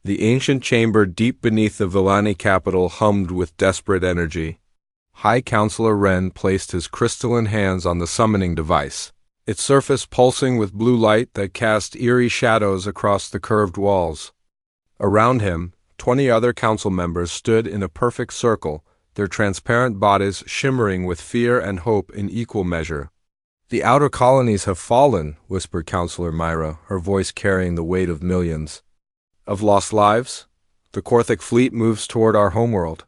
The ancient chamber deep beneath the Villani capital hummed with desperate energy. High Counselor Wren placed his crystalline hands on the summoning device, its surface pulsing with blue light that cast eerie shadows across the curved walls. Around him, 20 other council members stood in a perfect circle, their transparent bodies shimmering with fear and hope in equal measure. "The outer colonies have fallen," whispered Counselor Myra, her voice carrying the weight of millions. "Of lost lives? The Korthic fleet moves toward our homeworld.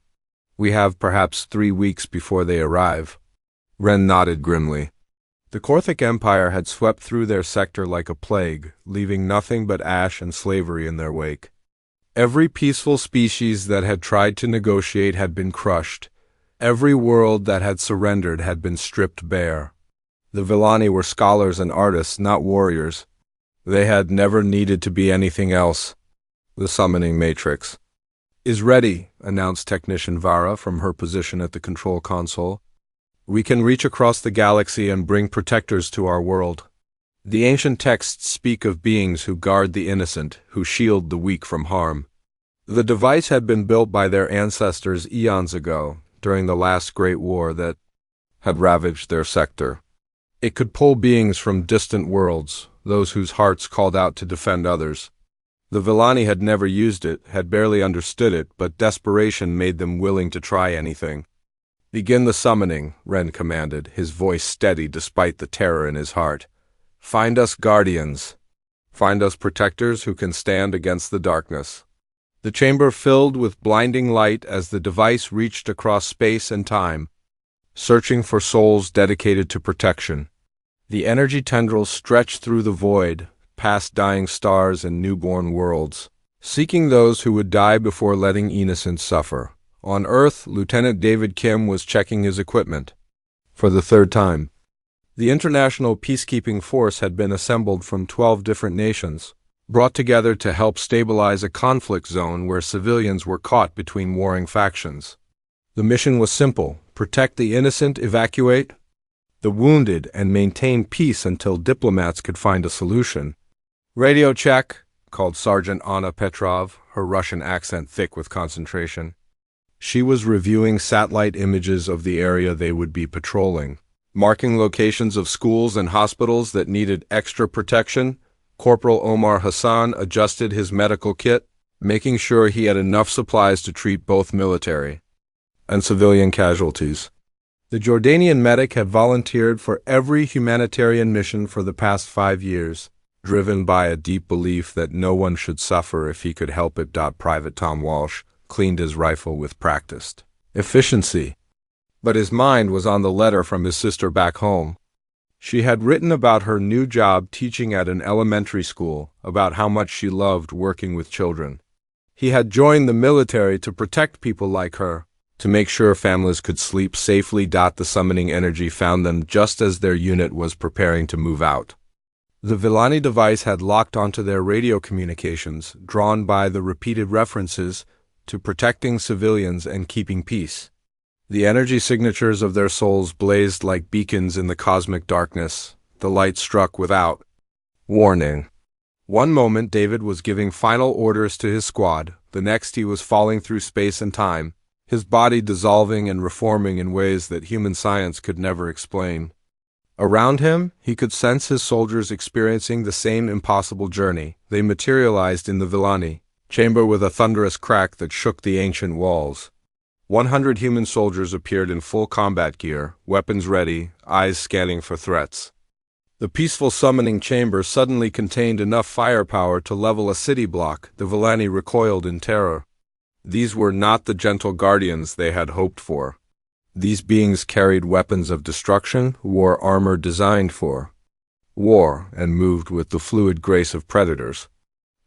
We have perhaps 3 weeks before they arrive." Wren nodded grimly. The Korthic Empire had swept through their sector like a plague, leaving nothing but ash and slavery in their wake. Every peaceful species that had tried to negotiate had been crushed. Every world that had surrendered had been stripped bare. The Villani were scholars and artists, not warriors. They had never needed to be anything else. The summoning matrix is ready, announced Technician Vara from her position at the control console. "We can reach across the galaxy and bring protectors to our world. The ancient texts speak of beings who guard the innocent, who shield the weak from harm. The device had been built by their ancestors eons ago, during the last great war that had ravaged their sector. It could pull beings from distant worlds, those whose hearts called out to defend others. The Villani had never used it, had barely understood it, but desperation made them willing to try anything. "Begin the summoning," Wren commanded, his voice steady despite the terror in his heart. "Find us guardians. Find us protectors who can stand against the darkness." The chamber filled with blinding light as the device reached across space and time, searching for souls dedicated to protection. The energy tendrils stretched through the void, past dying stars and newborn worlds, seeking those who would die before letting innocents suffer. On Earth, Lieutenant David Kim was checking his equipment. For the 3rd time. The international peacekeeping force had been assembled from 12 different nations, brought together to help stabilize a conflict zone where civilians were caught between warring factions. The mission was simple: protect the innocent, evacuate the wounded, and maintain peace until diplomats could find a solution. "Radio check," called Sergeant Anna Petrov, her Russian accent thick with concentration. She was reviewing satellite images of the area they would be patrolling, marking locations of schools and hospitals that needed extra protection. Corporal Omar Hassan adjusted his medical kit, making sure he had enough supplies to treat both military and civilian casualties. The Jordanian medic had volunteered for every humanitarian mission for the past 5 years, driven by a deep belief that no one should suffer if he could help it. Private Tom Walsh cleaned his rifle with practiced efficiency. But his mind was on the letter from his sister back home. She had written about her new job teaching at an elementary school, about how much she loved working with children. He had joined the military to protect people like her, to make sure families could sleep safely. The summoning energy found them just as their unit was preparing to move out. The Villani device had locked onto their radio communications, drawn by the repeated references to protecting civilians and keeping peace. The energy signatures of their souls blazed like beacons in the cosmic darkness. The light struck without warning. One moment David was giving final orders to his squad, the next he was falling through space and time, his body dissolving and reforming in ways that human science could never explain. Around him, he could sense his soldiers experiencing the same impossible journey. They materialized in the Villani chamber with a thunderous crack that shook the ancient walls. 100 human soldiers appeared in full combat gear, weapons ready, eyes scanning for threats. The peaceful summoning chamber suddenly contained enough firepower to level a city block. The Villani recoiled in terror. These were not the gentle guardians they had hoped for. These beings carried weapons of destruction, wore armor designed for war, and moved with the fluid grace of predators.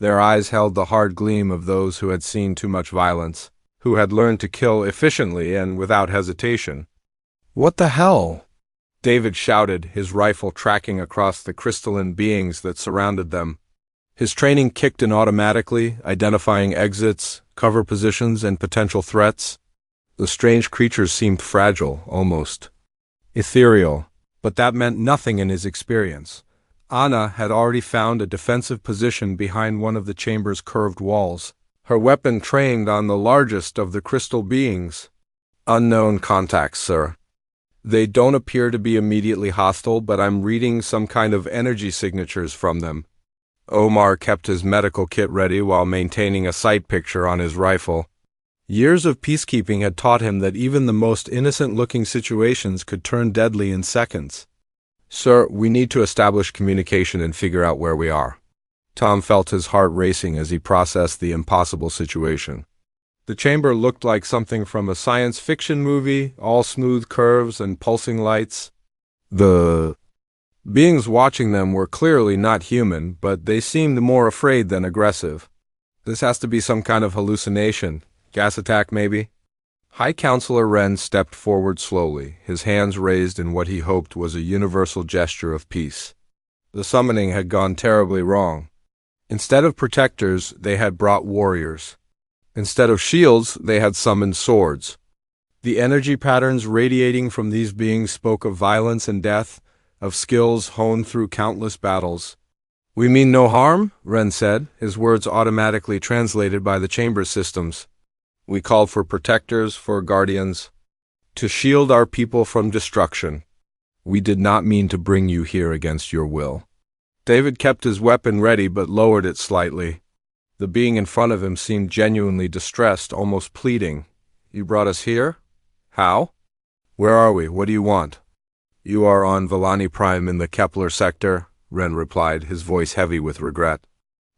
Their eyes held the hard gleam of those who had seen too much violence, who had learned to kill efficiently and without hesitation. "What the hell?" David shouted, his rifle tracking across the crystalline beings that surrounded them. His training kicked in automatically, identifying exits, cover positions, and potential threats. The strange creatures seemed fragile, almost ethereal, but that meant nothing in his experience. Anna had already found a defensive position behind one of the chamber's curved walls. her weapon trained on the largest of the crystal beings. Unknown contacts, sir. They don't appear to be immediately hostile, but I'm reading some kind of energy signatures from them. Omar kept his medical kit ready while maintaining a sight picture on his rifle. Years of peacekeeping had taught him that even the most innocent-looking situations could turn deadly in seconds. Sir, we need to establish communication and figure out where we are. Tom felt his heart racing as he processed the impossible situation. The chamber looked like something from a science fiction movie, all smooth curves and pulsing lights. The beings watching them were clearly not human, but they seemed more afraid than aggressive. This has to be some kind of hallucination. Gas attack, maybe? High Counselor Wren stepped forward slowly, his hands raised in what he hoped was a universal gesture of peace. The summoning had gone terribly wrong. Instead of protectors, they had brought warriors. Instead of shields, they had summoned swords. The energy patterns radiating from these beings spoke of violence and death, of skills honed through countless battles. "We mean no harm," Wren said, his words automatically translated by the chamber systems. "We called for protectors, for guardians, to shield our people from destruction. We did not mean to bring you here against your will." David kept his weapon ready but lowered it slightly. The being in front of him seemed genuinely distressed, almost pleading. "You brought us here? How? Where are we? What do you want?" "You are on Villani Prime in the Kepler sector," Wren replied, his voice heavy with regret.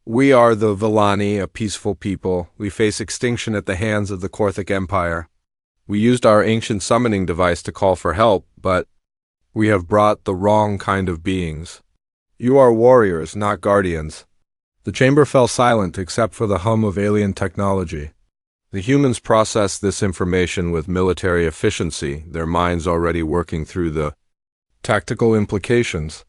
"We are the Villani, a peaceful people. We face extinction at the hands of the Korthic Empire. We used our ancient summoning device to call for help, but we have brought the wrong kind of beings. You are warriors, not guardians." The chamber fell silent except for the hum of alien technology. The humans processed this information with military efficiency, their minds already working through the tactical implications.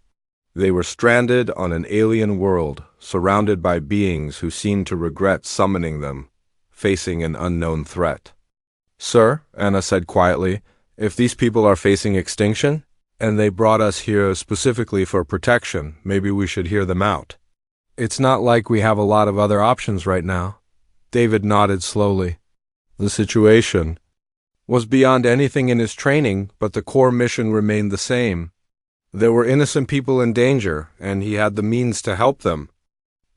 They were stranded on an alien world, surrounded by beings who seemed to regret summoning them, facing an unknown threat. "Sir," Anna said quietly, "if these people are facing extinction, and they brought us here specifically for protection, maybe we should hear them out. It's not like we have a lot of other options right now." David nodded slowly. The situation was beyond anything in his training, but the core mission remained the same. There were innocent people in danger, and he had the means to help them.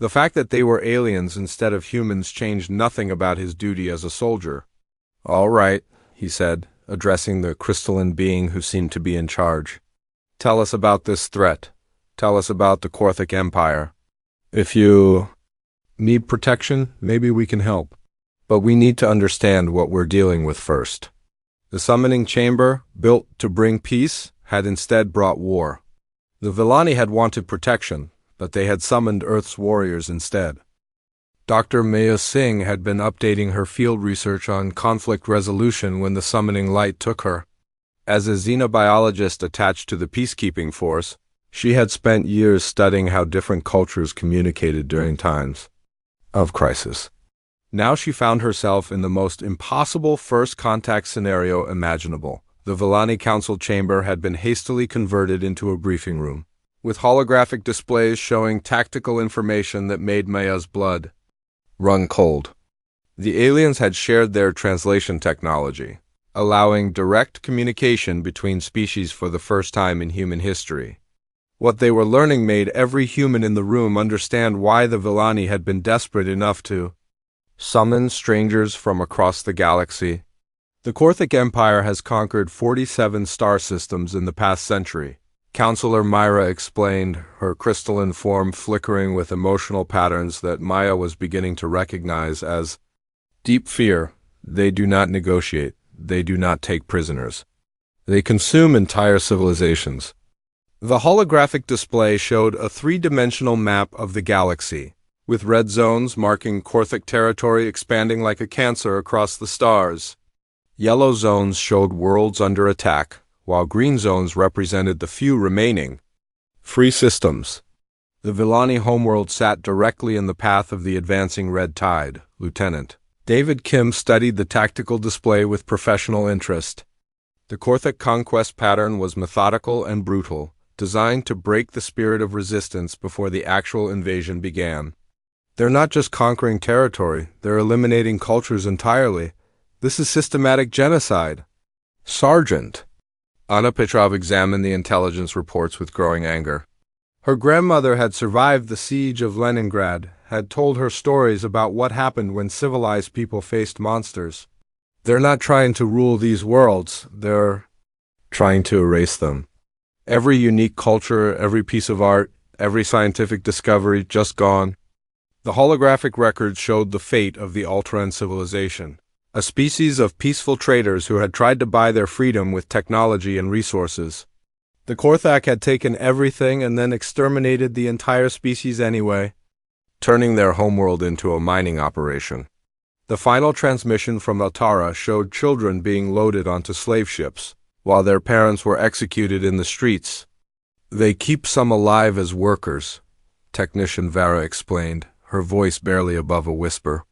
The fact that they were aliens instead of humans changed nothing about his duty as a soldier. "All right," he said, addressing the crystalline being who seemed to be in charge. "Tell us about this threat. Tell us about the Korthic Empire. If you need protection, maybe we can help. But we need to understand what we're dealing with first." The summoning chamber, built to bring peace, had instead brought war. The Villani had wanted protection, but they had summoned Earth's warriors instead. Dr. Maya Singh had been updating her field research on conflict resolution when the summoning light took her. As a xenobiologist attached to the peacekeeping force, she had spent years studying how different cultures communicated during times of crisis. Now she found herself in the most impossible first contact scenario imaginable. The Villani Council chamber had been hastily converted into a briefing room, with holographic displays showing tactical information that made Maya's blood run cold. The aliens had shared their translation technology, allowing direct communication between species for the first time in human history. What they were learning made every human in the room understand why the Villani had been desperate enough to summon strangers from across the galaxy. The Korthic Empire has conquered 47 star systems in the past century, Counselor Myra explained, her crystalline form flickering with emotional patterns that Maya was beginning to recognize as deep fear. They do not negotiate. They do not take prisoners. They consume entire civilizations. The holographic display showed a three-dimensional map of the galaxy, with red zones marking Korthic territory expanding like a cancer across the stars. Yellow zones showed worlds under attack, while green zones represented the few remaining free systems. The Villani homeworld sat directly in the path of the advancing red tide. Lieutenant David Kim studied the tactical display with professional interest. The Korthic conquest pattern was methodical and brutal, designed to break the spirit of resistance before the actual invasion began. They're not just conquering territory, they're eliminating cultures entirely. This is systematic genocide. Sergeant. Anna Petrov examined the intelligence reports with growing anger. Her grandmother had survived the siege of Leningrad, had told her stories about what happened when civilized people faced monsters. They're not trying to rule these worlds, they're trying to erase them. Every unique culture, every piece of art, every scientific discovery just gone. The holographic records showed the fate of the Ultran civilization, a species of peaceful traders who had tried to buy their freedom with technology and resources. The Korthak had taken everything and then exterminated the entire species anyway, turning their homeworld into a mining operation. The final transmission from Altara showed children being loaded onto slave ships, while their parents were executed in the streets. They keep some alive as workers, Technician Vera explained, her voice barely above a whisper.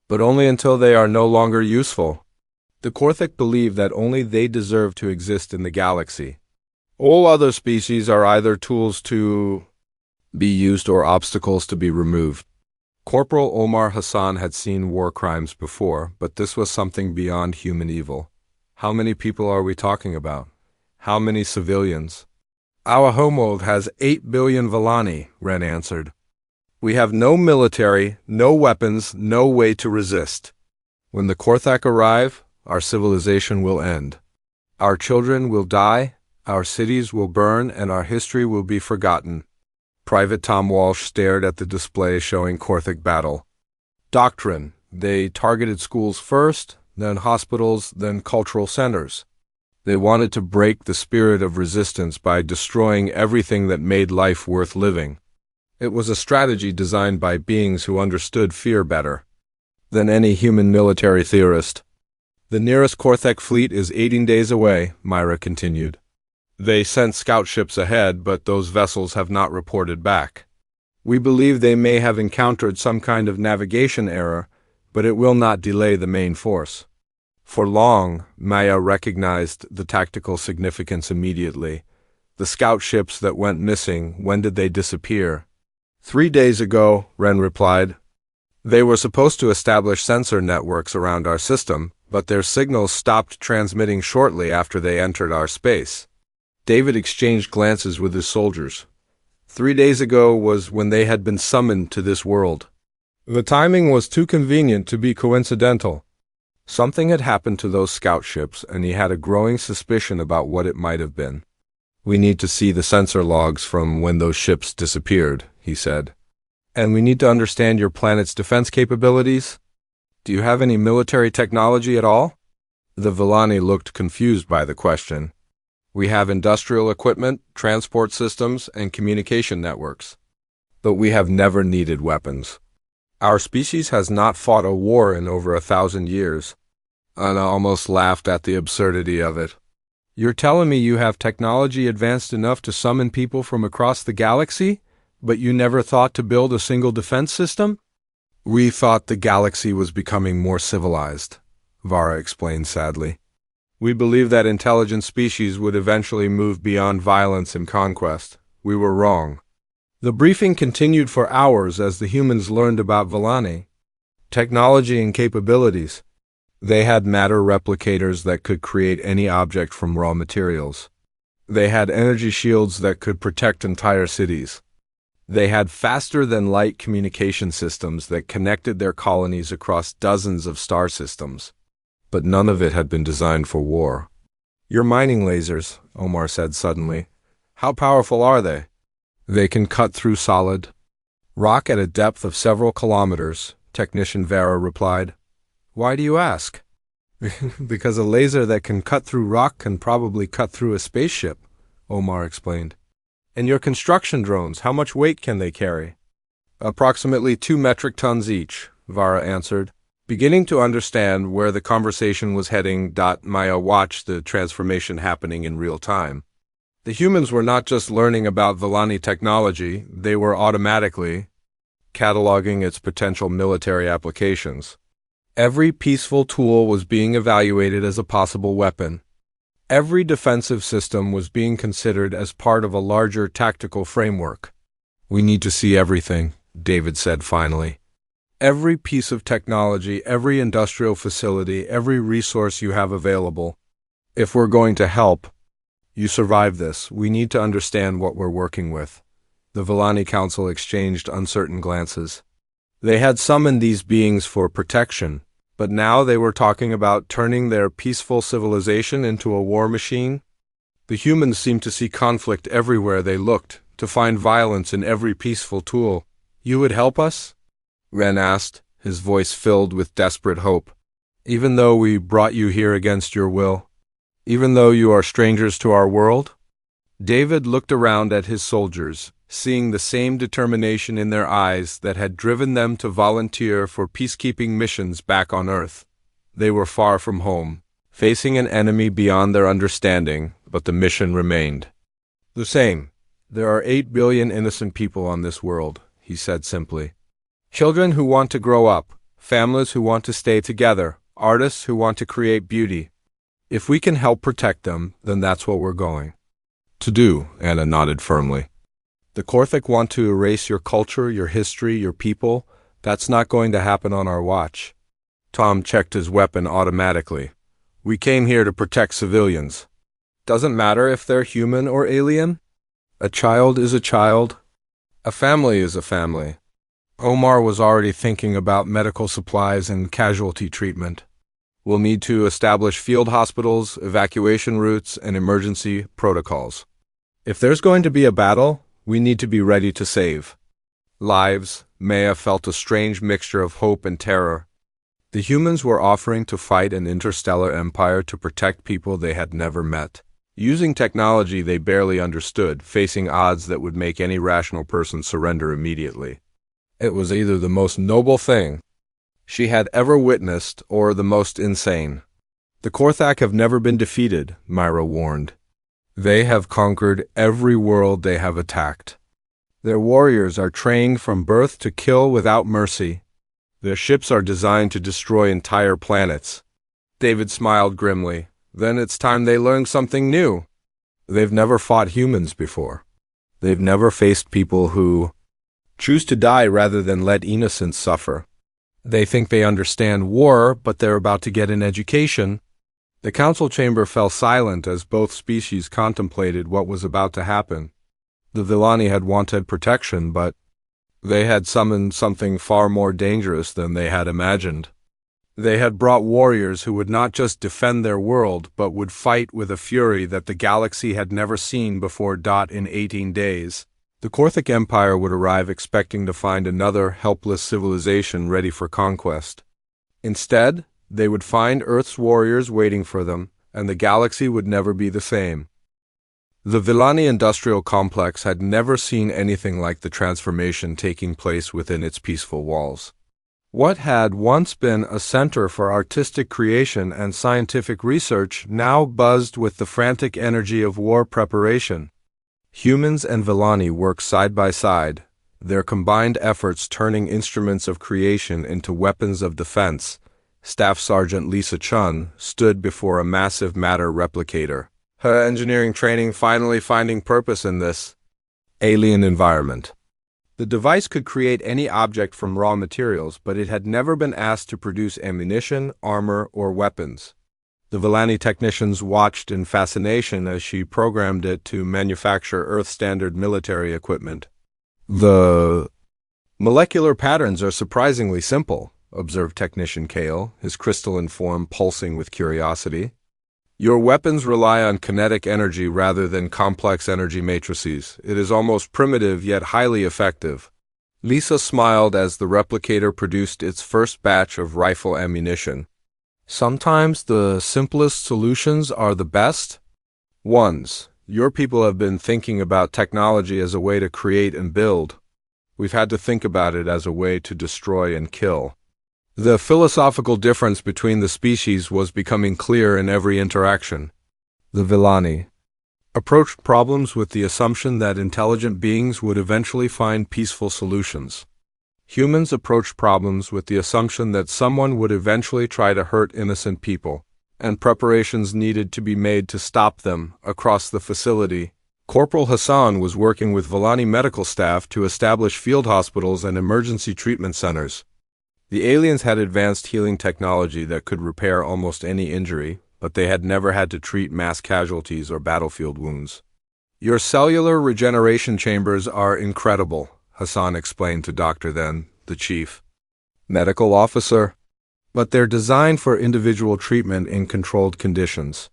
But only until they are no longer useful. The Korthak believe that only they deserve to exist in the galaxy. All other species are either tools to be used or obstacles to be removed. Corporal Omar Hassan had seen war crimes before, but this was something beyond human evil. How many people are we talking about? How many civilians? Our homeworld has 8 billion Villani, Ren answered. We have no military, no weapons, no way to resist. When the Korthak arrive, our civilization will end. Our children will die, our cities will burn, and our history will be forgotten. Private Tom Walsh stared at the display showing Korthak battle. Doctrine. They targeted schools first, then hospitals, then cultural centers. They wanted to break the spirit of resistance by destroying everything that made life worth living. It was a strategy designed by beings who understood fear better than any human military theorist. The nearest Korthak fleet is 18 days away, Myra continued. They sent scout ships ahead, but those vessels have not reported back. We believe they may have encountered some kind of navigation error, but it will not delay the main force. For long, Maya recognized the tactical significance immediately. The scout ships that went missing, when did they disappear? 3 days ago, Ren replied. They were supposed to establish sensor networks around our system, but their signals stopped transmitting shortly after they entered our space. David exchanged glances with his soldiers. 3 days ago was when they had been summoned to this world. The timing was too convenient to be coincidental. Something had happened to those scout ships, and he had a growing suspicion about what it might have been. We need to see the sensor logs from when those ships disappeared, he said. And we need to understand your planet's defense capabilities. Do you have any military technology at all? The Villani looked confused by the question. We have industrial equipment, transport systems, and communication networks. But we have never needed weapons. Our species has not fought a war in over 1,000 years. Anna almost laughed at the absurdity of it. You're telling me you have technology advanced enough to summon people from across the galaxy, but you never thought to build a single defense system? We thought the galaxy was becoming more civilized, Vara explained sadly. We believed that intelligent species would eventually move beyond violence and conquest. We were wrong. The briefing continued for hours as the humans learned about Villani, technology and capabilities. They had matter replicators that could create any object from raw materials. They had energy shields that could protect entire cities. They had faster-than-light communication systems that connected their colonies across dozens of star systems. But none of it had been designed for war. Your mining lasers, Omar said suddenly. How powerful are they? They can cut through solid rock at a depth of several kilometers, Technician Vera replied. Why do you ask? Because a laser that can cut through rock can probably cut through a spaceship, Omar explained. And your construction drones, how much weight can they carry? Approximately 2 metric tons each, Vara answered. Beginning to understand where the conversation was heading, Maya watched the transformation happening in real time. The humans were not just learning about Villani technology, they were automatically cataloging its potential military applications. Every peaceful tool was being evaluated as a possible weapon. Every defensive system was being considered as part of a larger tactical framework. We need to see everything, David said finally. Every piece of technology, every industrial facility, every resource you have available. If we're going to help you survive this, we need to understand what we're working with." The Villani Council exchanged uncertain glances. They had summoned these beings for protection, but now they were talking about turning their peaceful civilization into a war machine. The humans seemed to see conflict everywhere they looked, to find violence in every peaceful tool. "You would help us?" Ren asked, his voice filled with desperate hope. "Even though we brought you here against your will? Even though you are strangers to our world?" David looked around at his soldiers, seeing the same determination in their eyes that had driven them to volunteer for peacekeeping missions back on Earth. They were far from home, facing an enemy beyond their understanding, but the mission remained the same. "There are 8 billion innocent people on this world," he said simply. "Children who want to grow up, families who want to stay together, artists who want to create beauty. If we can help protect them, then that's what we're going to do," Anna nodded firmly. "The Korthik want to erase your culture, your history, your people. That's not going to happen on our watch." Tom checked his weapon automatically. "We came here to protect civilians. Doesn't matter if they're human or alien. A child is a child. A family is a family." Omar was already thinking about medical supplies and casualty treatment. "We'll need to establish field hospitals, evacuation routes, and emergency protocols. If there's going to be a battle, we need to be ready to save lives." Maya felt a strange mixture of hope and terror. The humans were offering to fight an interstellar empire to protect people they had never met, using technology they barely understood, facing odds that would make any rational person surrender immediately. It was either the most noble thing she had ever witnessed, or the most insane. "The Korthak have never been defeated," Myra warned. "They have conquered every world they have attacked. Their warriors are trained from birth to kill without mercy. Their ships are designed to destroy entire planets." David smiled grimly. "Then it's time they learned something new. They've never fought humans before. They've never faced people who choose to die rather than let innocents suffer. They think they understand war, but they're about to get an education." The council chamber fell silent as both species contemplated what was about to happen. The Villani had wanted protection, but they had summoned something far more dangerous than they had imagined. They had brought warriors who would not just defend their world, but would fight with a fury that the galaxy had never seen before. In 18 days. The Korthik Empire would arrive expecting to find another helpless civilization ready for conquest. Instead, they would find Earth's warriors waiting for them, and the galaxy would never be the same. The Villani industrial complex had never seen anything like the transformation taking place within its peaceful walls. What had once been a center for artistic creation and scientific research now buzzed with the frantic energy of war preparation. Humans and Villani worked side by side, their combined efforts turning instruments of creation into weapons of defense. Staff Sergeant Lisa Chun stood before a massive matter replicator, her engineering training finally finding purpose in this alien environment. The device could create any object from raw materials, but it had never been asked to produce ammunition, armor, or weapons. The Villani technicians watched in fascination as she programmed it to manufacture Earth-standard military equipment. "The molecular patterns are surprisingly simple," observed Technician Kale, his crystalline form pulsing with curiosity. "Your weapons rely on kinetic energy rather than complex energy matrices. It is almost primitive yet highly effective." Lisa smiled as the replicator produced its first batch of rifle ammunition. "Sometimes the simplest solutions are the best ones. Your people have been thinking about technology as a way to create and build. We've had to think about it as a way to destroy and kill." The philosophical difference between the species was becoming clear in every interaction. The Villani approached problems with the assumption that intelligent beings would eventually find peaceful solutions. Humans approached problems with the assumption that someone would eventually try to hurt innocent people, and preparations needed to be made to stop them. Across the facility, Corporal Hassan was working with Villani medical staff to establish field hospitals and emergency treatment centers. The aliens had advanced healing technology that could repair almost any injury, but they had never had to treat mass casualties or battlefield wounds. Your cellular regeneration chambers are incredible, Hassan explained to Dr. Then, the chief medical officer. But they're designed for individual treatment in controlled conditions.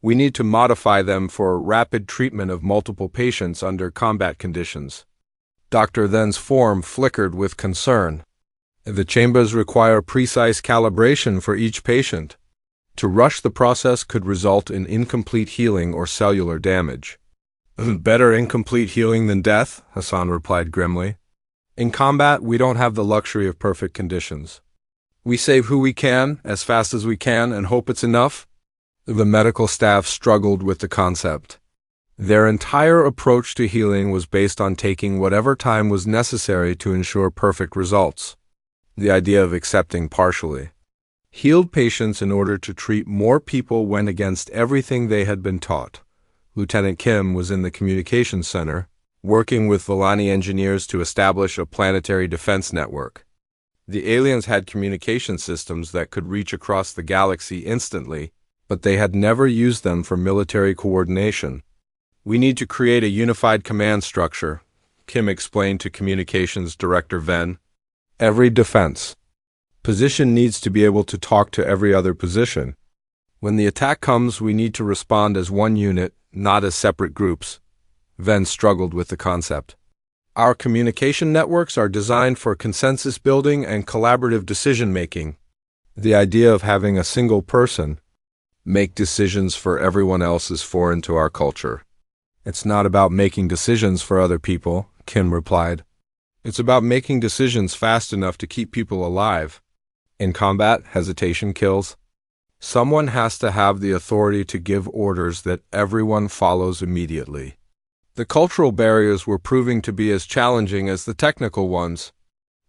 We need to modify them for rapid treatment of multiple patients under combat conditions. Dr. Then's form flickered with concern. The chambers require precise calibration for each patient. To rush the process could result in incomplete healing or cellular damage. Better incomplete healing than death, Hassan replied grimly. In combat, we don't have the luxury of perfect conditions. We save who we can, as fast as we can, and hope it's enough. The medical staff struggled with the concept. Their entire approach to healing was based on taking whatever time was necessary to ensure perfect results. The idea of accepting partially healed patients in order to treat more people went against everything they had been taught. Lieutenant Kim was in the communications center, working with Villani engineers to establish a planetary defense network. The aliens had communication systems that could reach across the galaxy instantly, but they had never used them for military coordination. We need to create a unified command structure, Kim explained to Communications Director Ven. Every defense position needs to be able to talk to every other position. When the attack comes, we need to respond as one unit, not as separate groups. Ven struggled with the concept. Our communication networks are designed for consensus building and collaborative decision-making. The idea of having a single person make decisions for everyone else is foreign to our culture. It's not about making decisions for other people, Kim replied. It's about making decisions fast enough to keep people alive. In combat, hesitation kills. Someone has to have the authority to give orders that everyone follows immediately. The cultural barriers were proving to be as challenging as the technical ones.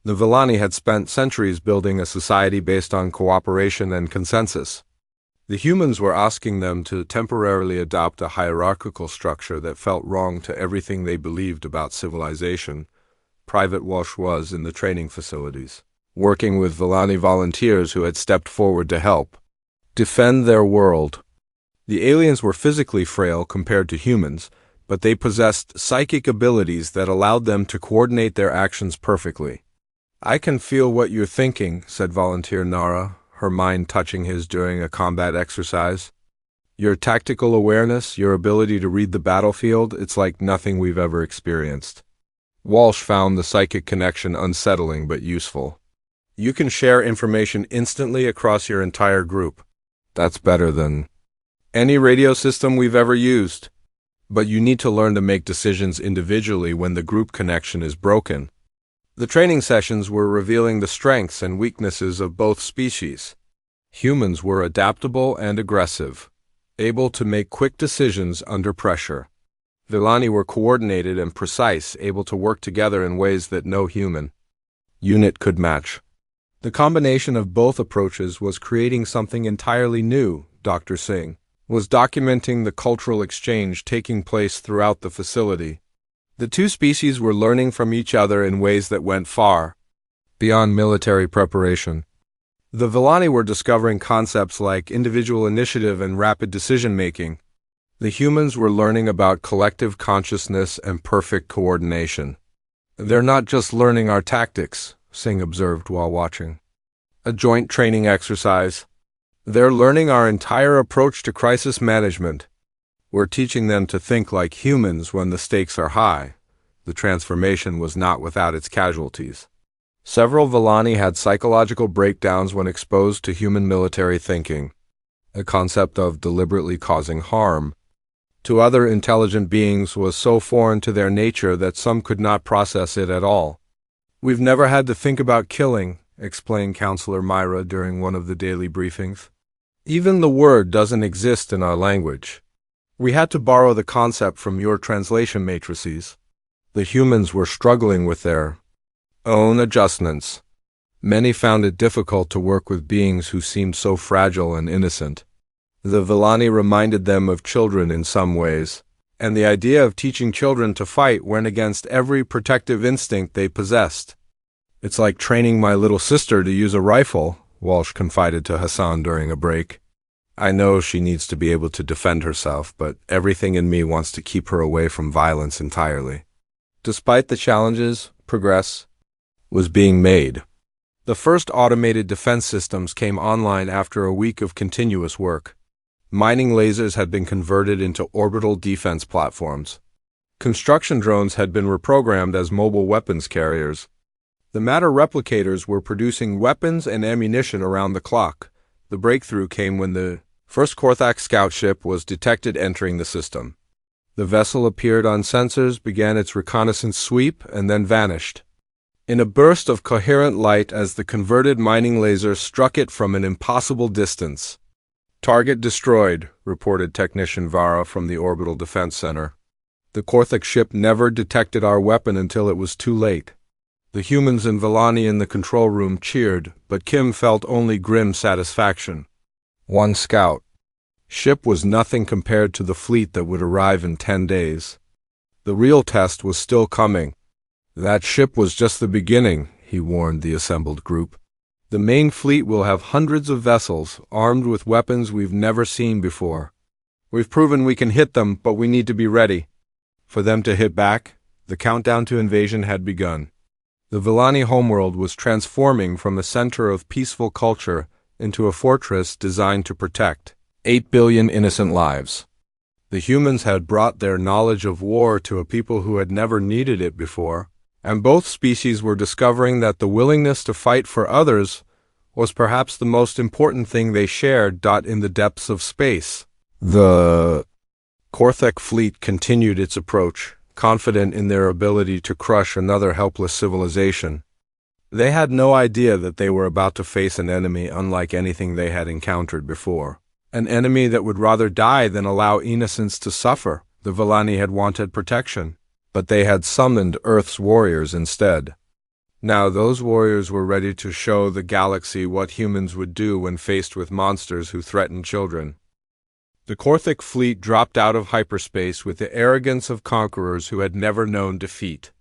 The Villani had spent centuries building a society based on cooperation and consensus. The humans were asking them to temporarily adopt a hierarchical structure that felt wrong to everything they believed about civilization. Private Walsh was in the training facilities, working with Villani volunteers who had stepped forward to help defend their world. The aliens were physically frail compared to humans, but they possessed psychic abilities that allowed them to coordinate their actions perfectly. I can feel what you're thinking, said volunteer Nara, her mind touching his during a combat exercise. Your tactical awareness, your ability to read the battlefield, it's like nothing we've ever experienced. Walsh found the psychic connection unsettling but useful. You can share information instantly across your entire group. That's better than any radio system we've ever used. But you need to learn to make decisions individually when the group connection is broken. The training sessions were revealing the strengths and weaknesses of both species. Humans were adaptable and aggressive, able to make quick decisions under pressure. Villani were coordinated and precise, able to work together in ways that no human unit could match. The combination of both approaches was creating something entirely new, Dr. Singh was documenting the cultural exchange taking place throughout the facility. The two species were learning from each other in ways that went far beyond military preparation. The Villani were discovering concepts like individual initiative and rapid decision-making. The humans were learning about collective consciousness and perfect coordination. They're not just learning our tactics, Singh observed while watching a joint training exercise. They're learning our entire approach to crisis management. We're teaching them to think like humans when the stakes are high. The transformation was not without its casualties. Several Villani had psychological breakdowns when exposed to human military thinking, a concept of deliberately causing harm to other intelligent beings was so foreign to their nature that some could not process it at all. We've never had to think about killing, explained Counselor Myra during one of the daily briefings. Even the word doesn't exist in our language. We had to borrow the concept from your translation matrices. The humans were struggling with their own adjustments. Many found it difficult to work with beings who seemed so fragile and innocent. The Villani reminded them of children in some ways, and the idea of teaching children to fight went against every protective instinct they possessed. It's like training my little sister to use a rifle, Walsh confided to Hassan during a break. I know she needs to be able to defend herself, but everything in me wants to keep her away from violence entirely. Despite the challenges, progress was being made. The first automated defense systems came online after a week of continuous work. Mining lasers had been converted into orbital defense platforms. Construction drones had been reprogrammed as mobile weapons carriers. The matter replicators were producing weapons and ammunition around the clock. The breakthrough came when the first Korthak scout ship was detected entering the system. The vessel appeared on sensors, began its reconnaissance sweep, and then vanished. In a burst of coherent light as the converted mining laser struck it from an impossible distance. Target destroyed, reported Technician Vara from the Orbital Defense Center. The Korthak ship never detected our weapon until it was too late. The humans and Villani in the control room cheered, but Kim felt only grim satisfaction. One scout. Ship was nothing compared to the fleet that would arrive in 10 days. The real test was still coming. That ship was just the beginning, he warned the assembled group. The main fleet will have hundreds of vessels, armed with weapons we've never seen before. We've proven we can hit them, but we need to be ready. For them to hit back, the countdown to invasion had begun. The Villani homeworld was transforming from a center of peaceful culture into a fortress designed to protect 8 billion innocent lives. The humans had brought their knowledge of war to a people who had never needed it before, and both species were discovering that the willingness to fight for others was perhaps the most important thing they shared. In the depths of space, the Korthak fleet continued its approach, confident in their ability to crush another helpless civilization. They had no idea that they were about to face an enemy unlike anything they had encountered before. An enemy that would rather die than allow innocents to suffer. The Villani had wanted protection, but they had summoned Earth's warriors instead. Now those warriors were ready to show the galaxy what humans would do when faced with monsters who threatened children. The Korthak fleet dropped out of hyperspace with the arrogance of conquerors who had never known defeat.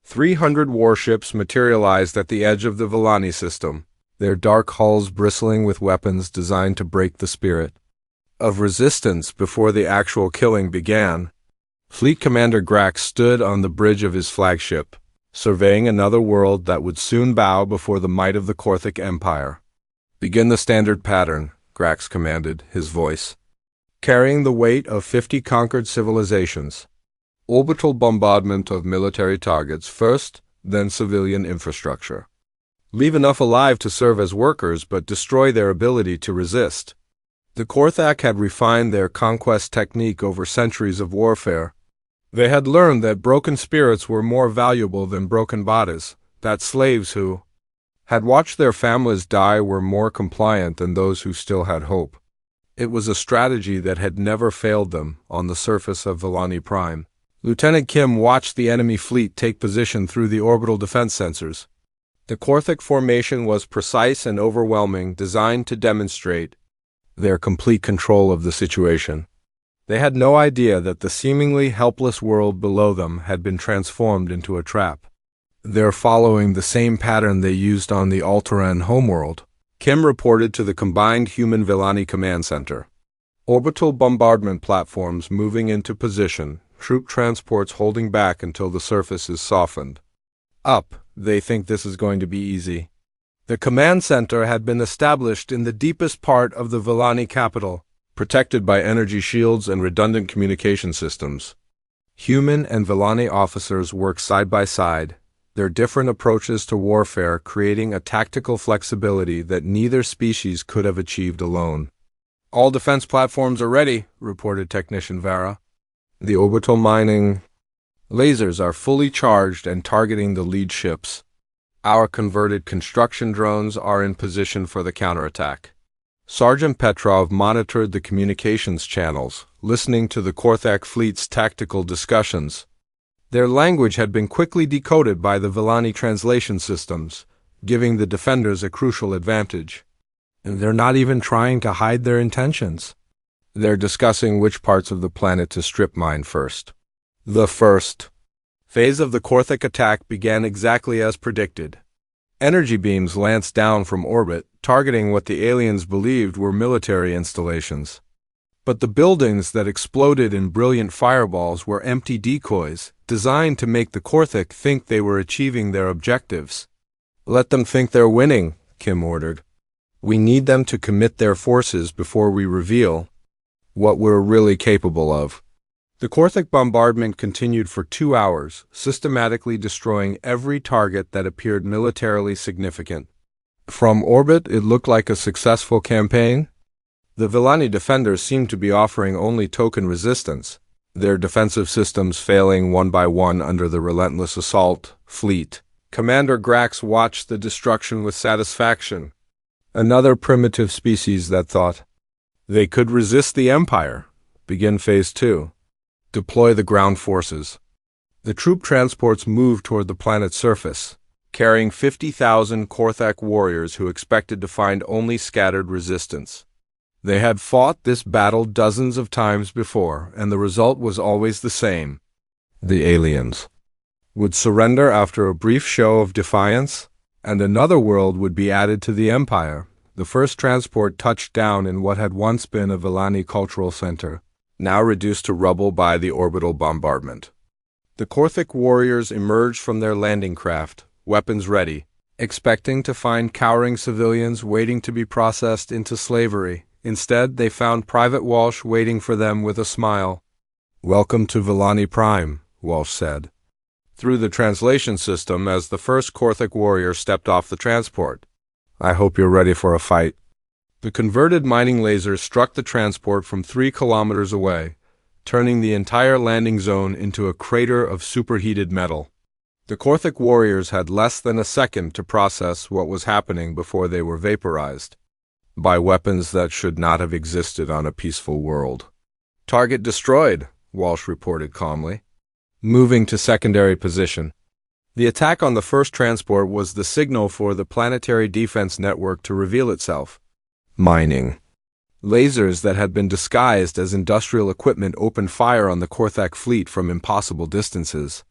300 warships materialized at the edge of the Villani system, their dark hulls bristling with weapons designed to break the spirit of resistance before the actual killing began. Fleet Commander Grax stood on the bridge of his flagship, surveying another world that would soon bow before the might of the Korthak Empire. Begin the standard pattern, Grax commanded, his voice carrying the weight of 50 conquered civilizations. Orbital bombardment of military targets first, then civilian infrastructure. Leave enough alive to serve as workers, but destroy their ability to resist. The Korthak had refined their conquest technique over centuries of warfare. They had learned that broken spirits were more valuable than broken bodies, that slaves who had watched their families die were more compliant than those who still had hope. It was a strategy that had never failed them on the surface of Villani Prime. Lieutenant Kim watched the enemy fleet take position through the orbital defense sensors. The Korthak formation was precise and overwhelming, designed to demonstrate their complete control of the situation. They had no idea that the seemingly helpless world below them had been transformed into a trap. They're following the same pattern they used on the Altaran homeworld, Kim reported to the combined Human-Villani Command Center. Orbital bombardment platforms moving into position, troop transports holding back until the surface is softened. Up, they think this is going to be easy. The command center had been established in the deepest part of the Villani capital, protected by energy shields and redundant communication systems. Human and Villani officers worked side by side, their different approaches to warfare creating a tactical flexibility that neither species could have achieved alone. All defense platforms are ready, reported Technician Vara. The orbital mining lasers are fully charged and targeting the lead ships. Our converted construction drones are in position for the counterattack. Sergeant Petrov monitored the communications channels, listening to the Korthak fleet's tactical discussions. Their language had been quickly decoded by the Villani translation systems, giving the defenders a crucial advantage. And they're not even trying to hide their intentions. They're discussing which parts of the planet to strip mine first. The first phase of the Korthak attack began exactly as predicted. Energy beams lanced down from orbit, targeting what the aliens believed were military installations. But the buildings that exploded in brilliant fireballs were empty decoys, designed to make the Korthik think they were achieving their objectives. "Let them think they're winning," Kim ordered. "We need them to commit their forces before we reveal what we're really capable of." The Korthik bombardment continued for 2 hours, systematically destroying every target that appeared militarily significant. From orbit, it looked like a successful campaign. The Villani defenders seemed to be offering only token resistance, their defensive systems failing one by one under the relentless assault fleet. Commander Grax watched the destruction with satisfaction. Another primitive species that thought they could resist the Empire. Begin Phase 2. Deploy the ground forces. The troop transports moved toward the planet's surface, carrying 50,000 Korthak warriors who expected to find only scattered resistance. They had fought this battle dozens of times before, and the result was always the same. The aliens would surrender after a brief show of defiance, and another world would be added to the Empire. The first transport touched down in what had once been a Villani cultural center, now reduced to rubble by the orbital bombardment. The Korthik warriors emerged from their landing craft, weapons ready, expecting to find cowering civilians waiting to be processed into slavery. Instead, they found Private Walsh waiting for them with a smile. "Welcome to Villani Prime," Walsh said, through the translation system as the first Korthik warrior stepped off the transport. "I hope you're ready for a fight." The converted mining laser struck the transport from 3 kilometers away, turning the entire landing zone into a crater of superheated metal. The Korthik warriors had less than a second to process what was happening before they were vaporized by weapons that should not have existed on a peaceful world. "Target destroyed," Walsh reported calmly, moving to secondary position. The attack on the first transport was the signal for the planetary defense network to reveal itself. Mining. Lasers that had been disguised as industrial equipment opened fire on the Korthak fleet from impossible distances.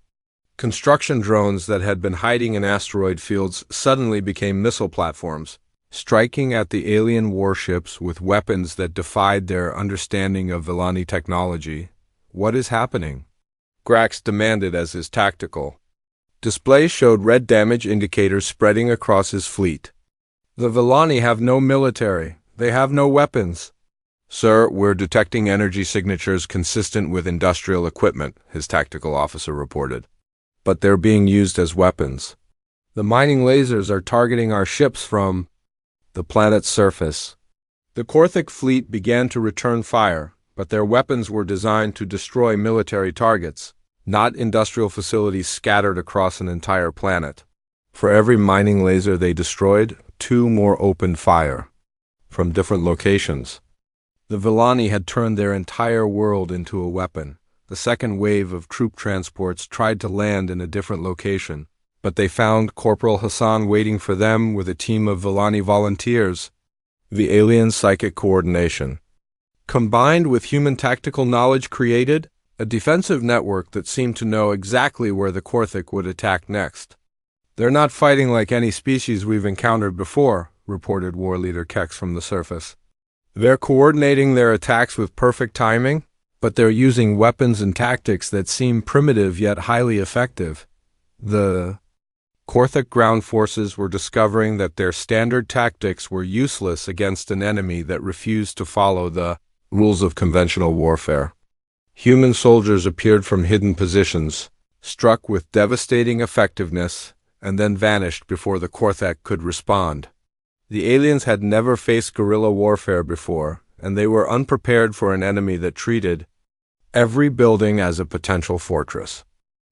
Construction drones that had been hiding in asteroid fields suddenly became missile platforms, striking at the alien warships with weapons that defied their understanding of Villani technology. "What is happening?" Grax demanded as his tactical display showed red damage indicators spreading across his fleet. "The Villani have no military. They have no weapons." "Sir, we're detecting energy signatures consistent with industrial equipment," his tactical officer reported. "But they're being used as weapons. The mining lasers are targeting our ships from the planet's surface." The Korthik fleet began to return fire, but their weapons were designed to destroy military targets, not industrial facilities scattered across an entire planet. For every mining laser they destroyed, 2 more opened fire from different locations. The Villani had turned their entire world into a weapon. The second wave of troop transports tried to land in a different location, but they found Corporal Hassan waiting for them with a team of Villani volunteers. The alien psychic coordination, combined with human tactical knowledge, created a defensive network that seemed to know exactly where the Korthik would attack next. "They're not fighting like any species we've encountered before," reported War Leader Kex from the surface. "They're coordinating their attacks with perfect timing, but they're using weapons and tactics that seem primitive yet highly effective." The Korthik ground forces were discovering that their standard tactics were useless against an enemy that refused to follow the rules of conventional warfare. Human soldiers appeared from hidden positions, struck with devastating effectiveness, and then vanished before the Korthak could respond. The aliens had never faced guerrilla warfare before, and they were unprepared for an enemy that treated every building as a potential fortress.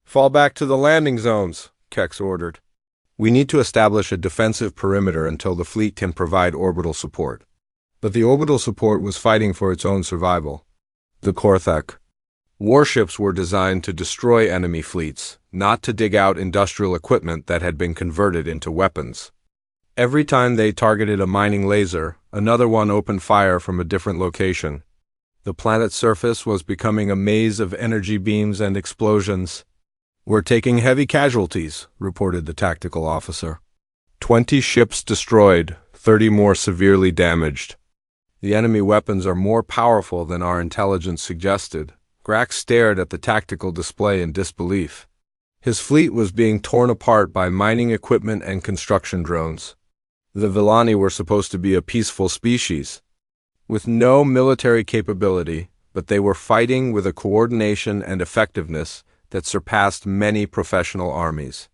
"Fall back to the landing zones," Kex ordered. "We need to establish a defensive perimeter until the fleet can provide orbital support." But the orbital support was fighting for its own survival. The Korthak warships were designed to destroy enemy fleets, not to dig out industrial equipment that had been converted into weapons. Every time they targeted a mining laser, another one opened fire from a different location. The planet's surface was becoming a maze of energy beams and explosions. "We're taking heavy casualties," reported the tactical officer. 20 ships destroyed, 30 more severely damaged. The enemy weapons are more powerful than our intelligence suggested. Grax stared at the tactical display in disbelief. His fleet was being torn apart by mining equipment and construction drones. The Villani were supposed to be a peaceful species, with no military capability, but they were fighting with a coordination and effectiveness that surpassed many professional armies.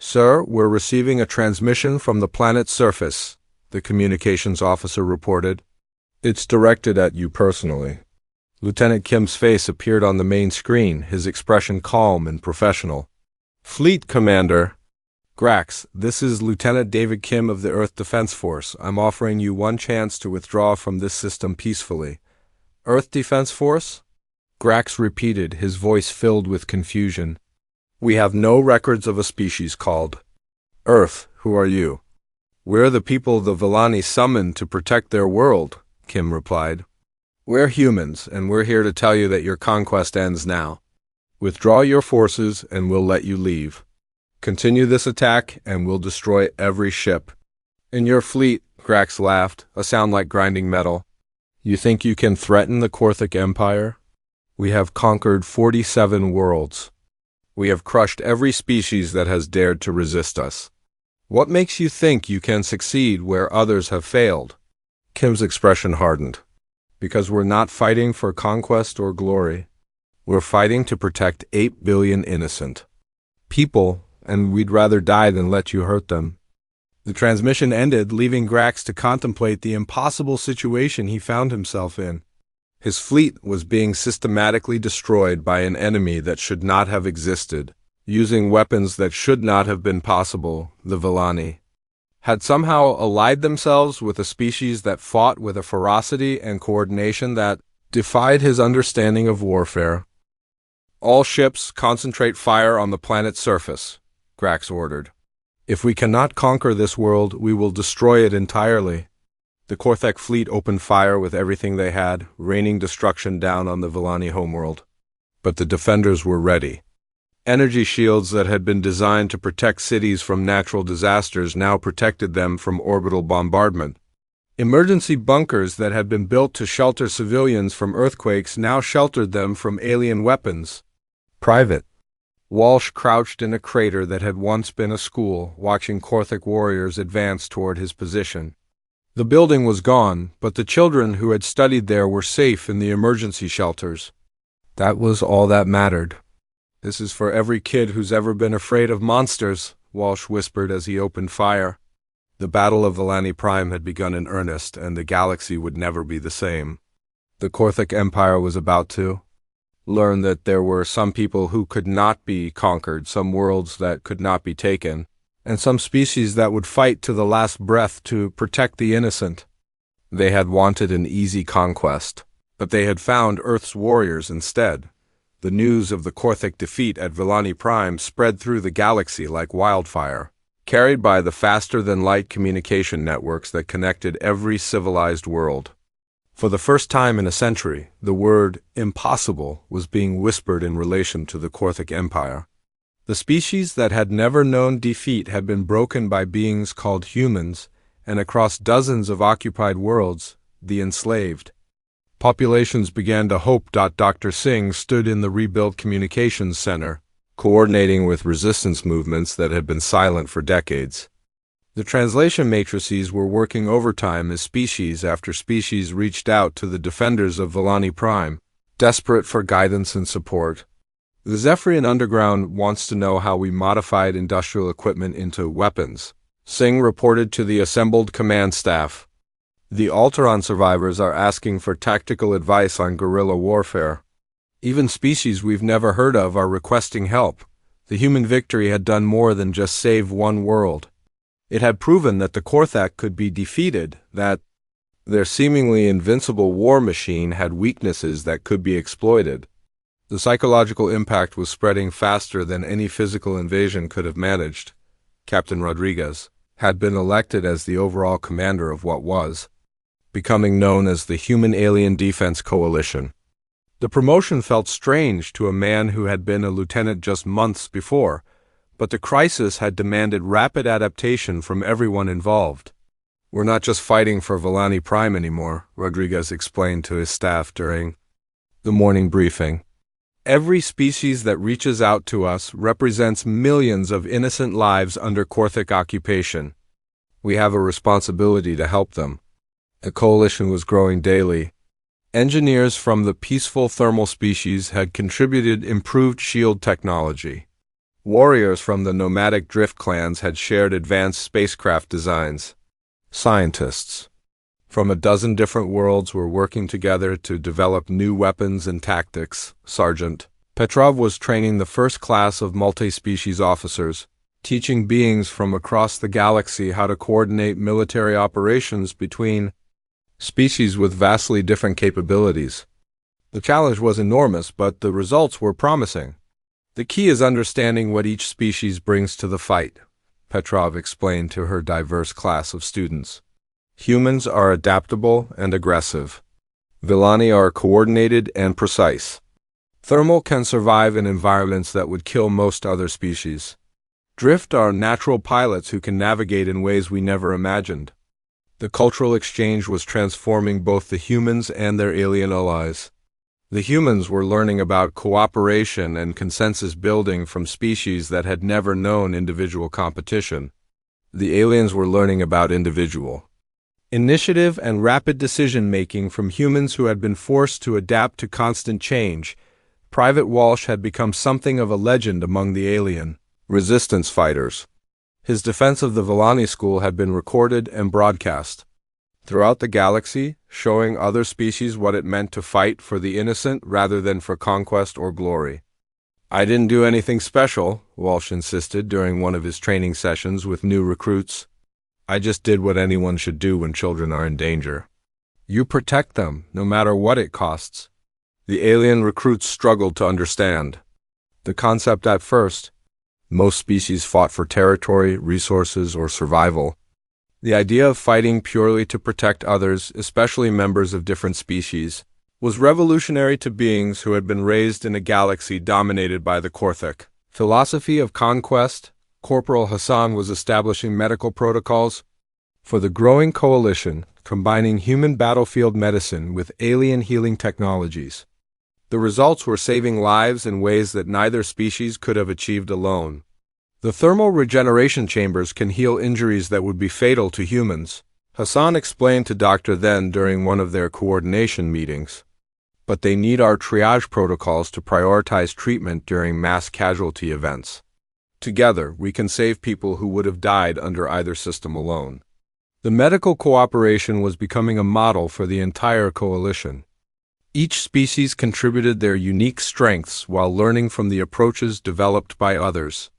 "Sir, we're receiving a transmission from the planet's surface," the communications officer reported. "It's directed at you personally." Lieutenant Kim's face appeared on the main screen, his expression calm and professional. "Fleet Commander." "Grax, this is Lieutenant David Kim of the Earth Defense Force. I'm offering you one chance to withdraw from this system peacefully." "Earth Defense Force?" Grax repeated, his voice filled with confusion. "We have no records of a species called Earth. Who are you?" "We're the people the Villani summoned to protect their world," Kim replied. "We're humans, and we're here to tell you that your conquest ends now. Withdraw your forces, and we'll let you leave. Continue this attack, and we'll destroy every ship." "In your fleet," Grax laughed, a sound like grinding metal. "You think you can threaten the Korthic Empire? We have conquered 47 worlds. We have crushed every species that has dared to resist us. What makes you think you can succeed where others have failed?" Kim's expression hardened. "Because we're not fighting for conquest or glory. We're fighting to protect 8 billion innocent people, and we'd rather die than let you hurt them." The transmission ended, leaving Grax to contemplate the impossible situation he found himself in. His fleet was being systematically destroyed by an enemy that should not have existed, using weapons that should not have been possible. The Villani had somehow allied themselves with a species that fought with a ferocity and coordination that defied his understanding of warfare. "All ships concentrate fire on the planet's surface," Grax ordered. "If we cannot conquer this world, we will destroy it entirely." The Korthek fleet opened fire with everything they had, raining destruction down on the Villani homeworld. But the defenders were ready. Energy shields that had been designed to protect cities from natural disasters now protected them from orbital bombardment. Emergency bunkers that had been built to shelter civilians from earthquakes now sheltered them from alien weapons. Private Walsh crouched in a crater that had once been a school, watching Korthic warriors advance toward his position. The building was gone, but the children who had studied there were safe in the emergency shelters. That was all that mattered. "This is for every kid who's ever been afraid of monsters," Walsh whispered as he opened fire. The Battle of Villani Prime had begun in earnest, and the galaxy would never be the same. The Korthic Empire was about to learn that there were some people who could not be conquered, some worlds that could not be taken, and some species that would fight to the last breath to protect the innocent. They had wanted an easy conquest, but they had found Earth's warriors instead. The news of the Korthic defeat at Villani Prime spread through the galaxy like wildfire, carried by the faster-than-light communication networks that connected every civilized world. For the first time in a century, the word impossible was being whispered in relation to the Korthic Empire. The species that had never known defeat had been broken by beings called humans, and across dozens of occupied worlds, the enslaved. Populations began to hope. Dr. Singh stood in the rebuilt communications center, coordinating with resistance movements that had been silent for decades. The translation matrices were working overtime as species after species reached out to the defenders of Villani Prime, desperate for guidance and support. "The Zephyrian Underground wants to know how we modified industrial equipment into weapons," Singh reported to the assembled command staff. "The Alteron survivors are asking for tactical advice on guerrilla warfare. Even species we've never heard of are requesting help." The human victory had done more than just save one world. It had proven that the Korthak could be defeated, that their seemingly invincible war machine had weaknesses that could be exploited. The psychological impact was spreading faster than any physical invasion could have managed. Captain Rodriguez had been elected as the overall commander of what was becoming known as the Human Alien Defense Coalition. The promotion felt strange to a man who had been a lieutenant just months before, but the crisis had demanded rapid adaptation from everyone involved. "We're not just fighting for Volani Prime anymore," Rodriguez explained to his staff during the morning briefing. "Every species that reaches out to us represents millions of innocent lives under Korthik occupation. We have a responsibility to help them." The coalition was growing daily. Engineers from the peaceful thermal species had contributed improved shield technology. Warriors from the nomadic drift clans had shared advanced spacecraft designs. Scientists from a dozen different worlds were working together to develop new weapons and tactics. Sergeant Petrov was training the first class of multi-species officers, teaching beings from across the galaxy how to coordinate military operations between species with vastly different capabilities. The challenge was enormous, but the results were promising. "The key is understanding what each species brings to the fight," Petrov explained to her diverse class of students. "Humans are adaptable and aggressive. Villani are coordinated and precise. Thermal can survive in environments that would kill most other species. Drift are natural pilots who can navigate in ways we never imagined." The cultural exchange was transforming both the humans and their alien allies. The humans were learning about cooperation and consensus building from species that had never known individual competition. The aliens were learning about individual initiative and rapid decision-making from humans who had been forced to adapt to constant change. Private Walsh had become something of a legend among the alien resistance fighters. His defense of the Villani school had been recorded and broadcast throughout the galaxy, showing other species what it meant to fight for the innocent rather than for conquest or glory. "I didn't do anything special," Walsh insisted during one of his training sessions with new recruits. "I just did what anyone should do when children are in danger. You protect them, no matter what it costs." The alien recruits struggled to understand the concept at first. Most species fought for territory, resources, or survival. The idea of fighting purely to protect others, especially members of different species, was revolutionary to beings who had been raised in a galaxy dominated by the Korthik philosophy of conquest. Corporal Hassan was establishing medical protocols for the growing coalition, combining human battlefield medicine with alien healing technologies. The results were saving lives in ways that neither species could have achieved alone. The thermal regeneration chambers can heal injuries that would be fatal to humans, Hassan explained to Dr. Then during one of their coordination meetings. But they need our triage protocols to prioritize treatment during mass casualty events. Together, we can save people who would have died under either system alone. The medical cooperation was becoming a model for the entire coalition. Each species contributed their unique strengths while learning from the approaches developed by others.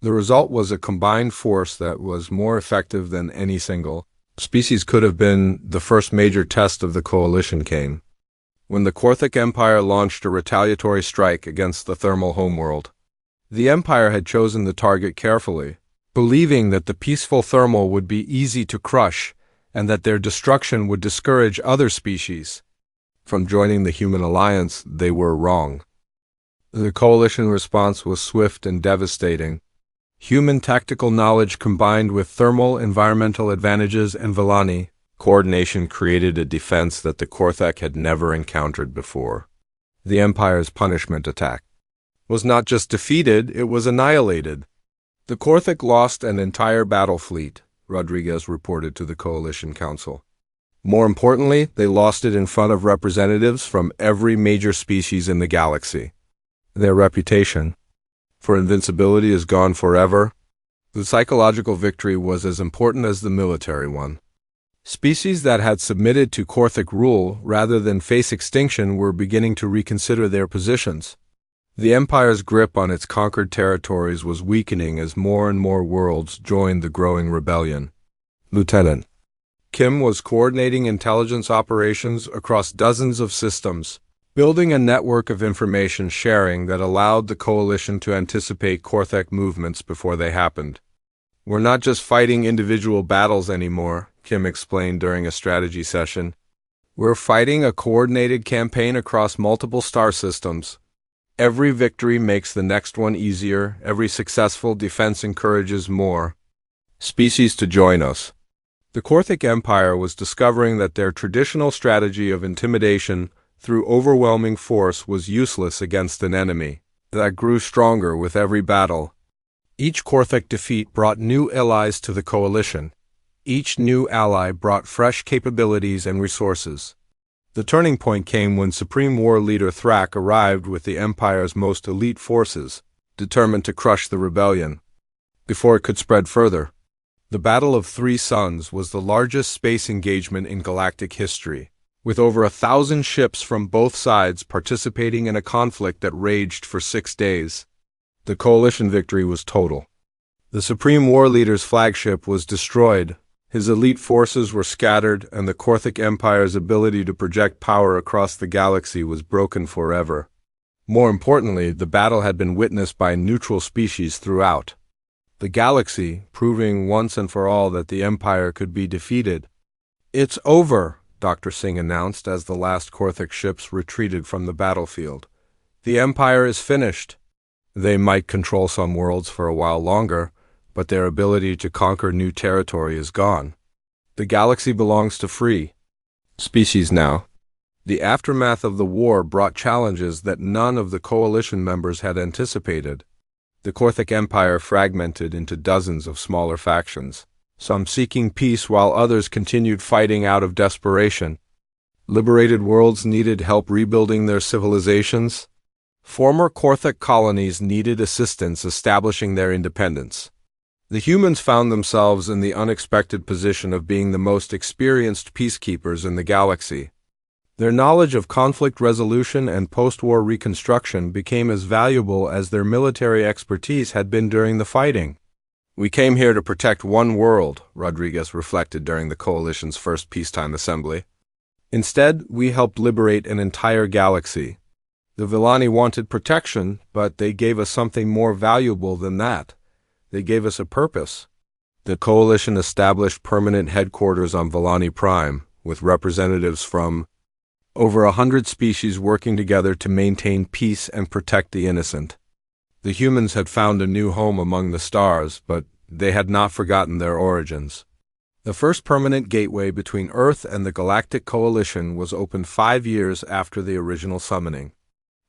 The result was a combined force that was more effective than any single species could have been. The first major test of the coalition came when the Korthik Empire launched a retaliatory strike against the thermal homeworld. The Empire had chosen the target carefully, believing that the peaceful thermal would be easy to crush and that their destruction would discourage other species from joining the human alliance. They were wrong. The coalition response was swift and devastating. Human tactical knowledge combined with thermal environmental advantages and Villani coordination created a defense that the Korthik had never encountered before. The Empire's punishment attack was not just defeated, it was annihilated. The Korthik lost an entire battle fleet, Rodriguez reported to the Coalition Council. More importantly, they lost it in front of representatives from every major species in the galaxy. Their reputation for invincibility is gone forever. The psychological victory was as important as the military one. Species that had submitted to Korthik rule rather than face extinction were beginning to reconsider their positions. The Empire's grip on its conquered territories was weakening as more and more worlds joined the growing rebellion. Lieutenant Kim was coordinating intelligence operations across dozens of systems, building a network of information sharing that allowed the coalition to anticipate Korthik movements before they happened. "We're not just fighting individual battles anymore," Kim explained during a strategy session. "We're fighting a coordinated campaign across multiple star systems. Every victory makes the next one easier, every successful defense encourages more species to join us. The Korthic Empire was discovering that their traditional strategy of intimidation through overwhelming force was useless against an enemy that grew stronger with every battle. Each Korthic defeat brought new allies to the coalition. Each new ally brought fresh capabilities and resources. The turning point came when Supreme War Leader Thrak arrived with the Empire's most elite forces, determined to crush the rebellion before it could spread further. The Battle of Three Suns was the largest space engagement in galactic history, with over 1,000 ships from both sides participating in a conflict that raged for 6 days. The coalition victory was total. The Supreme War Leader's flagship was destroyed, his elite forces were scattered, and the Korthic Empire's ability to project power across the galaxy was broken forever. More importantly, the battle had been witnessed by neutral species throughout the galaxy, proving once and for all that the Empire could be defeated. "It's over," Dr. Singh announced as the last Korthic ships retreated from the battlefield. "The Empire is finished. They might control some worlds for a while longer, but their ability to conquer new territory is gone. The galaxy belongs to free species now." The aftermath of the war brought challenges that none of the coalition members had anticipated. The Korthic Empire fragmented into dozens of smaller factions, some seeking peace while others continued fighting out of desperation. Liberated worlds needed help rebuilding their civilizations. Former Korthic colonies needed assistance establishing their independence. The humans found themselves in the unexpected position of being the most experienced peacekeepers in the galaxy. Their knowledge of conflict resolution and post-war reconstruction became as valuable as their military expertise had been during the fighting. "We came here to protect one world," Rodriguez reflected during the Coalition's first peacetime assembly. "Instead, we helped liberate an entire galaxy. The Villani wanted protection, but they gave us something more valuable than that. They gave us a purpose." The Coalition established permanent headquarters on Villani Prime, with representatives from over 100 species working together to maintain peace and protect the innocent. The humans had found a new home among the stars, but they had not forgotten their origins. The first permanent gateway between Earth and the Galactic Coalition was opened 5 years after the original summoning.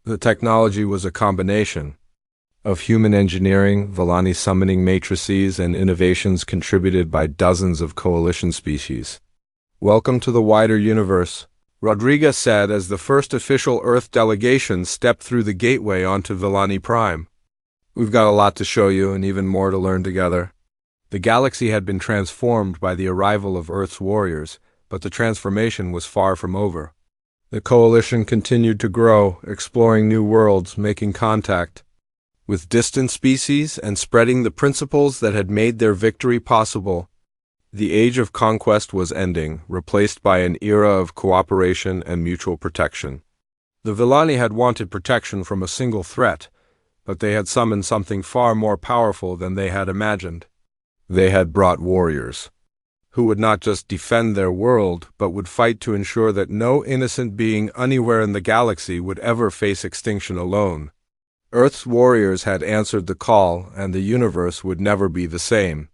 The technology was a combination of human engineering, Villani summoning matrices, and innovations contributed by dozens of coalition species. "Welcome to the wider universe," Rodriguez said as the first official Earth delegation stepped through the gateway onto Villani Prime. "We've got a lot to show you and even more to learn together." The galaxy had been transformed by the arrival of Earth's warriors, but the transformation was far from over. The Coalition continued to grow, exploring new worlds, making contact with distant species, and spreading the principles that had made their victory possible. The age of conquest was ending, replaced by an era of cooperation and mutual protection. The Villani had wanted protection from a single threat, but they had summoned something far more powerful than they had imagined. They had brought warriors, who would not just defend their world, but would fight to ensure that no innocent being anywhere in the galaxy would ever face extinction alone. Earth's warriors had answered the call, and the universe would never be the same.